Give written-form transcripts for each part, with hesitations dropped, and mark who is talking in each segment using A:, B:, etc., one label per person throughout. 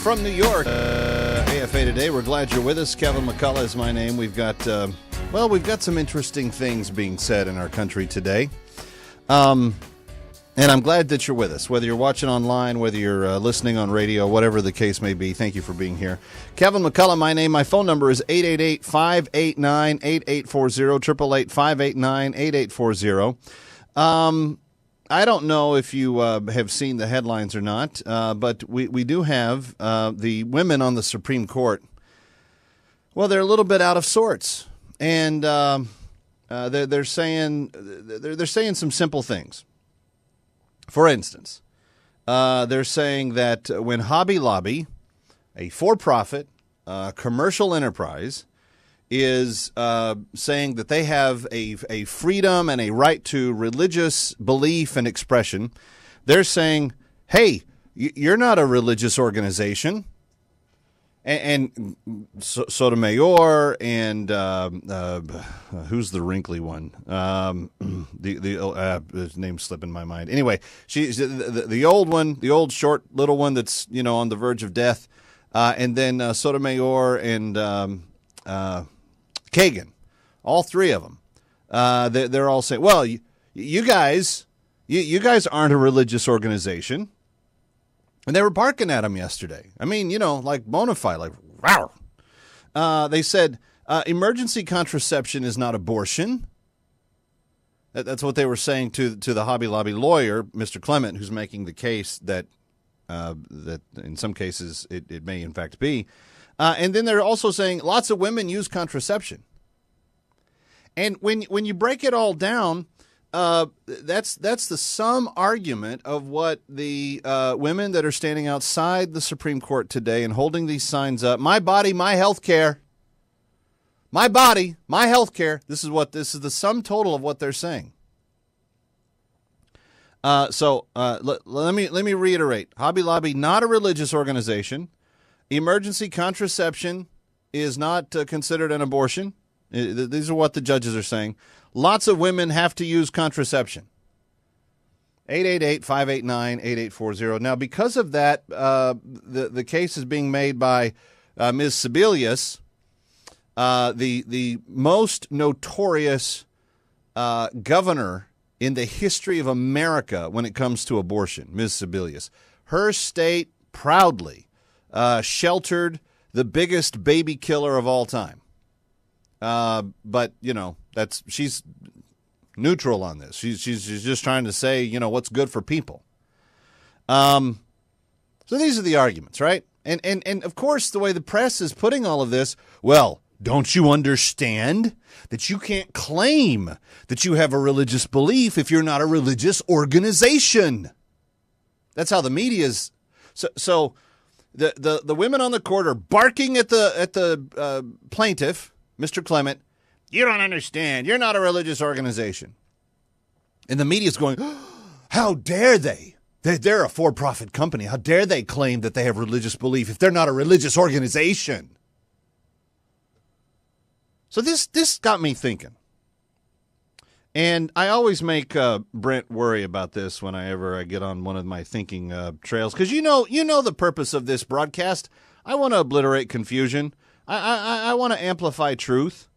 A: from New York. AFA Today, we're glad you're with us. Kevin McCullough is my name. We've got some interesting things being said in our country today. And I'm glad that you're with us, whether you're watching online, whether you're listening on radio, whatever the case may be. Thank you for being here. Kevin McCullough, my name. My phone number is 888-589-8840, 888-589-8840. I don't know if you have seen the headlines or not, but we do have the women on the Supreme Court. Well, they're a little bit out of sorts, and they're saying some simple things. For instance, they're saying that when Hobby Lobby, a for-profit commercial enterprise, is saying that they have a freedom and a right to religious belief and expression, they're saying, hey, you're not a religious organization. And Sotomayor and who's the wrinkly one? His name's slipping my mind. Anyway, she's the old one, the old short little one that's on the verge of death, and then Sotomayor and Kagan, all three of them. They're all saying, well, you guys aren't a religious organization. And they were barking at him yesterday. I mean, like bona fide, like, wow. They said, emergency contraception is not abortion. That's what they were saying to the Hobby Lobby lawyer, Mr. Clement, who's making the case that in some cases it may in fact be. And then they're also saying lots of women use contraception. And when you break it all down, that's the sum argument of what the women that are standing outside the Supreme Court today and holding these signs up. My body, my health care. My body, my health care. This is the sum total of what they're saying. So let me reiterate. Hobby Lobby, not a religious organization. Emergency contraception is not considered an abortion. These are what the judges are saying. Lots of women have to use contraception. 888-589-8840. Now, because of that, the case is being made by Ms. Sebelius, the most notorious governor in the history of America when it comes to abortion, Ms. Sebelius. Her state proudly sheltered the biggest baby killer of all time. But she's neutral on this. She's just trying to say, what's good for people. So these are the arguments, right? And of course, the way the press is putting all of this, well, don't you understand that you can't claim that you have a religious belief if you're not a religious organization? That's how the media's. So the women on the court are barking at the plaintiff, Mr. Clement. You don't understand. You're not a religious organization. And the media's going, how dare they? They're a for-profit company. How dare they claim that they have religious belief if they're not a religious organization? So this got me thinking. And I always make Brent worry about this whenever I get on one of my thinking trails. Because you know the purpose of this broadcast. I want to obliterate confusion. I want to amplify truth.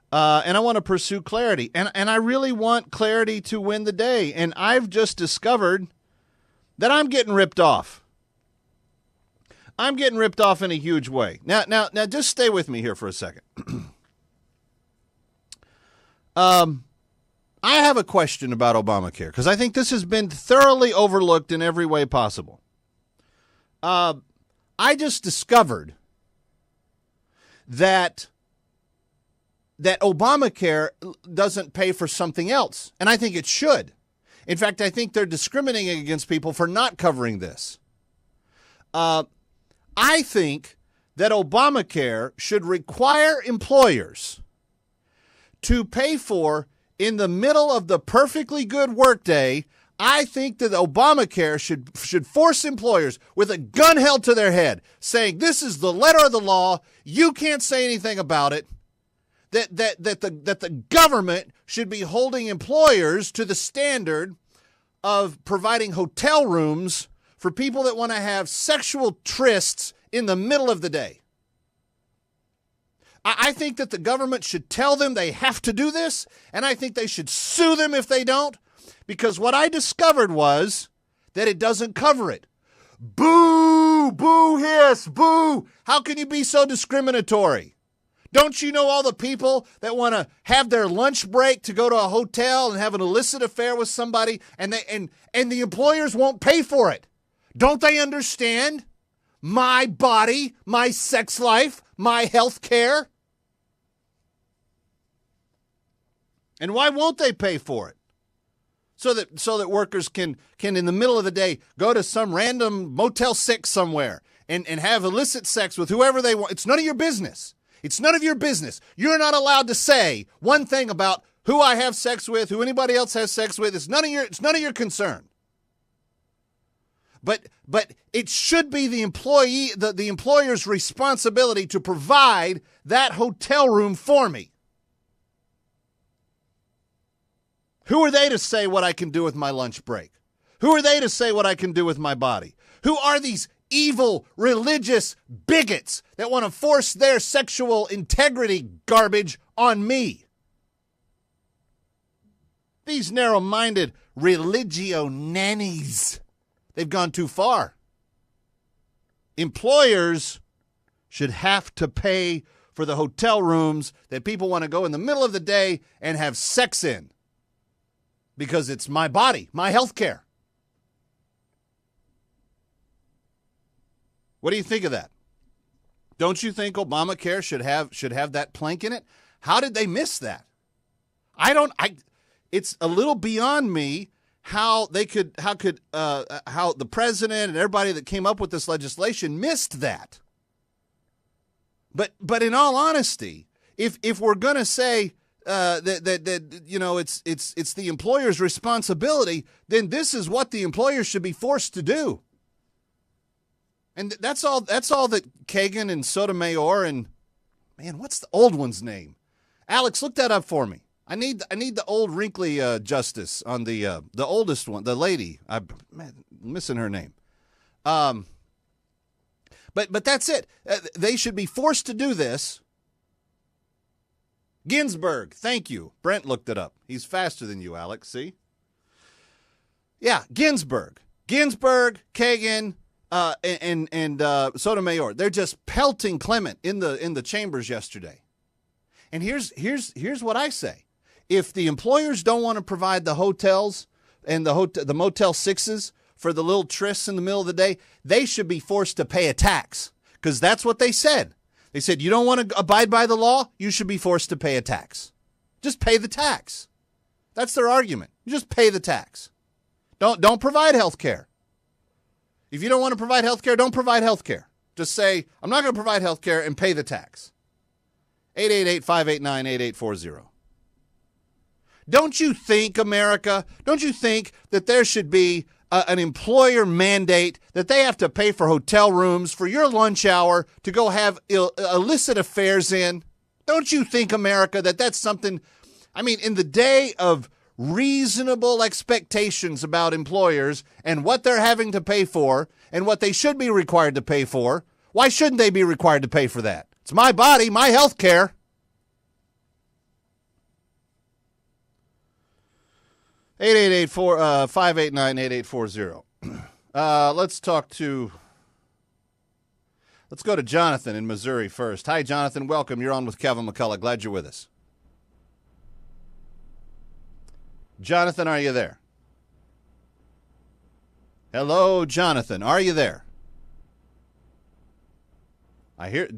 A: And I want to pursue clarity. And I really want clarity to win the day. And I've just discovered that I'm getting ripped off. I'm getting ripped off in a huge way. Now, just stay with me here for a second. I have a question about Obamacare because I think this has been thoroughly overlooked in every way possible. I just discovered that Obamacare doesn't pay for something else, and I think it should. In fact, I think they're discriminating against people for not covering this. I think that Obamacare should require employers to pay for, in the middle of the perfectly good workday, I think that Obamacare should force employers with a gun held to their head, saying this is the letter of the law, you can't say anything about it, that the government should be holding employers to the standard of providing hotel rooms for people that want to have sexual trysts in the middle of the day. I think that the government should tell them they have to do this, and I think they should sue them if they don't, because what I discovered was that it doesn't cover it. Boo! Boo hiss! Boo! How can you be so discriminatory? Don't you know all the people that want to have their lunch break to go to a hotel and have an illicit affair with somebody, and the employers won't pay for it? Don't they understand? My body, my sex life, my health care? And why won't they pay for it? So that workers can in the middle of the day go to some random Motel 6 somewhere and have illicit sex with whoever they want. It's none of your business. It's none of your business. You're not allowed to say one thing about who I have sex with, who anybody else has sex with. It's none of your concern. But it should be the employer's responsibility to provide that hotel room for me. Who are they to say what I can do with my lunch break? Who are they to say what I can do with my body? Who are these evil religious bigots that want to force their sexual integrity garbage on me? These narrow-minded religio nannies, they've gone too far. Employers should have to pay for the hotel rooms that people want to go in the middle of the day and have sex in. Because it's my body, my health care. What do you think of that? Don't you think Obamacare should have that plank in it? How did they miss that? It's a little beyond me how the president and everybody that came up with this legislation missed that. But in all honesty, if we're going to say that you know it's the employer's responsibility, then this is what the employer should be forced to do. And that's all that Kagan and Sotomayor and, man, what's the old one's name? Alex, look that up for me. I need the old wrinkly justice on the oldest one, the lady. I'm missing her name. But that's it. They should be forced to do this. Ginsburg, thank you. Brent looked it up. He's faster than you, Alex, see? Yeah, Ginsburg, Kagan, and Sotomayor. They're just pelting Clement in the chambers yesterday. And here's what I say. If the employers don't want to provide the hotels and the Motel 6s for the little trysts in the middle of the day, they should be forced to pay a tax, because that's what they said. They said, you don't want to abide by the law, you should be forced to pay a tax. Just pay the tax. That's their argument. You just pay the tax. Don't provide health care. If you don't want to provide health care, don't provide health care. Just say, I'm not going to provide health care, and pay the tax. 888-589-8840. Don't you think, America, don't you think that there should be an employer mandate that they have to pay for hotel rooms for your lunch hour to go have illicit affairs in? Don't you think, America, that that's something, I mean, in the day of reasonable expectations about employers and what they're having to pay for and what they should be required to pay for, why shouldn't they be required to pay for that? It's my body, my health care. Let's go to Jonathan in Missouri first. Hi, Jonathan. Welcome. You're on with Kevin McCullough. Glad you're with us. Jonathan, are you there? Hello, Jonathan. Are you there? I hear.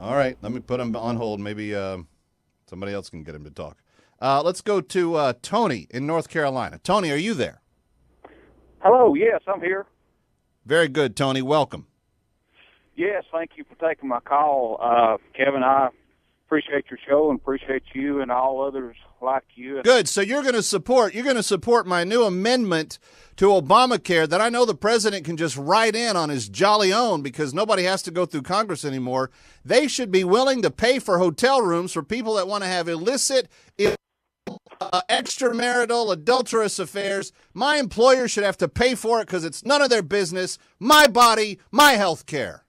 A: All right. Let me put him on hold. Maybe somebody else can get him to talk. Let's go to Tony in North Carolina. Tony, are you there?
B: Hello. Yes, I'm here.
A: Very good, Tony. Welcome.
B: Yes, thank you for taking my call, Kevin. I appreciate your show and appreciate you and all others like you.
A: Good. So you're going to support my new amendment to Obamacare that I know the president can just write in on his jolly own because nobody has to go through Congress anymore. They should be willing to pay for hotel rooms for people that want to have illicit, extramarital, adulterous affairs. My employer should have to pay for it because it's none of their business. My body, my health care.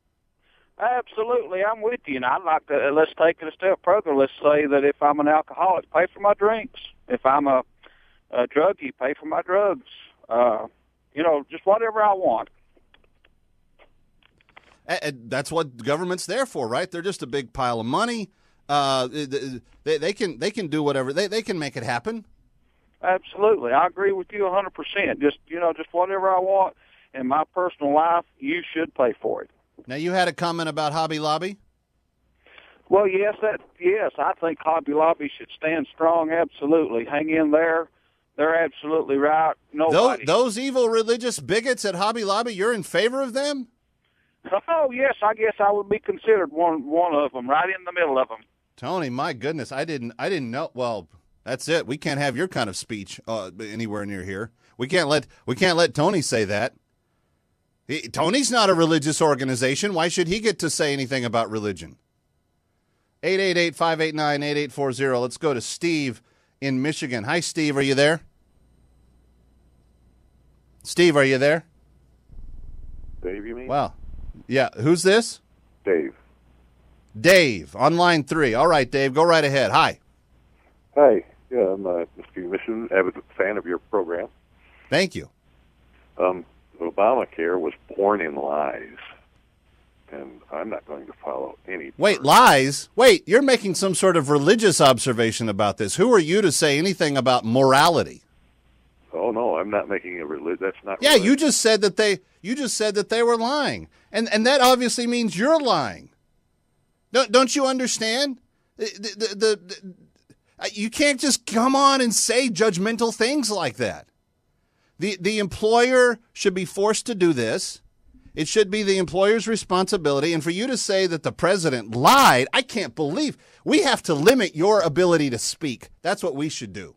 B: Absolutely, I'm with you, and I'd like to let's take it a step further. Let's say that if I'm an alcoholic, pay for my drinks. If I'm a druggie, pay for my drugs. Just whatever I want.
A: And that's what government's there for, right? They're just a big pile of money. They can do whatever they can make it happen.
B: Absolutely, I agree with you 100%. Just whatever I want in my personal life, you should pay for it.
A: Now, you had a comment about Hobby Lobby?
B: Well, yes, I think Hobby Lobby should stand strong. Absolutely, hang in there. They're absolutely right. Nobody.
A: Those evil religious bigots at Hobby Lobby, you're in favor of them?
B: Oh yes, I guess I would be considered one of them, right in the middle of them.
A: Tony, my goodness, I didn't know. Well, that's it. We can't have your kind of speech anywhere near here. We can't let Tony say that. Tony's not a religious organization. Why should he get to say anything about religion? 888-589-8840. Let's go to Steve in Michigan. Hi, Steve. Are you there? Steve, are you there?
C: Dave, you mean?
A: Wow. Yeah. Who's this?
C: Dave.
A: Dave, on line 3. All right, Dave, go right ahead. Hi.
C: Hi. Yeah, I'm a Michigan avid fan of your program.
A: Thank you.
C: Obamacare was born in lies, and I'm not going to follow any.
A: Wait, lies? Wait, you're making some sort of religious observation about this. Who are you to say anything about morality?
C: Oh no, I'm not making a religion. That's not.
A: Yeah,
C: religion.
A: you just said that they were lying, and that obviously means you're lying. Don't you understand? You can't just come on and say judgmental things like that. The employer should be forced to do this. It should be the employer's responsibility. And for you to say that the president lied, I can't believe. We have to limit your ability to speak. That's what we should do.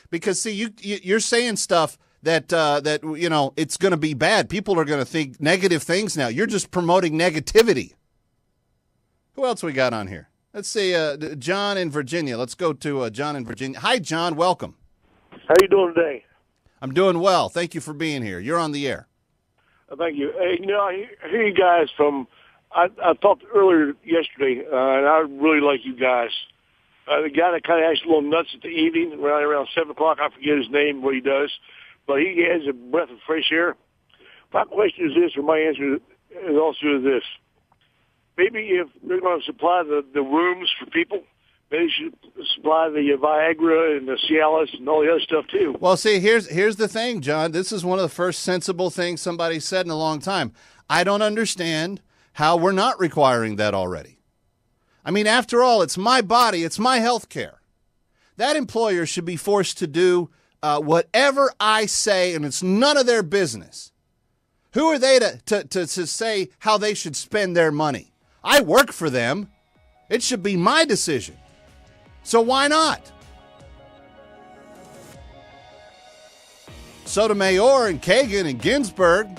A: Because, see, you're saying stuff that it's going to be bad. People are going to think negative things now. You're just promoting negativity. Who else we got on here? Let's see, John in Virginia. Let's go to John in Virginia. Hi, John. Welcome.
D: How you doing today?
A: I'm doing well. Thank you for being here. You're on the air.
D: Thank you. Hey, I hear you guys from. I talked earlier yesterday, and I really like you guys. The guy that kind of acts a little nuts at the evening, around 7 o'clock. I forget his name, what he does, but he has a breath of fresh air. My question is this, or my answer is also this: maybe if they're going to supply the rooms for people, maybe they should supply the Viagra and the Cialis and all the other stuff too.
A: Well, see, here's the thing, John. This is one of the first sensible things somebody said in a long time. I don't understand how we're not requiring that already. I mean, after all, it's my body, it's my health care. That employer should be forced to do whatever I say, and it's none of their business. Who are they to say how they should spend their money? I work for them. It should be my decision. So why not? Sotomayor and Kagan and Ginsburg,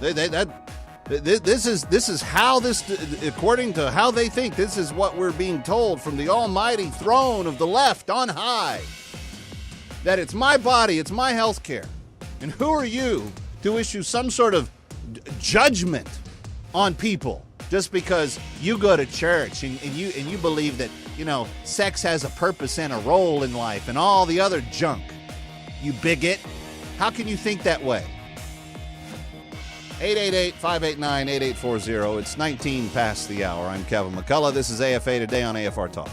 A: this is how according to how they think, this is what we're being told from the almighty throne of the left on high. That it's my body, it's my health care. And who are you to issue some sort of judgment on people just because you go to church and you believe that, sex has a purpose and a role in life and all the other junk? You bigot. How can you think that way? 888-589-8840. It's 19 past the hour. I'm Kevin McCullough. This is AFA Today on AFR Talk.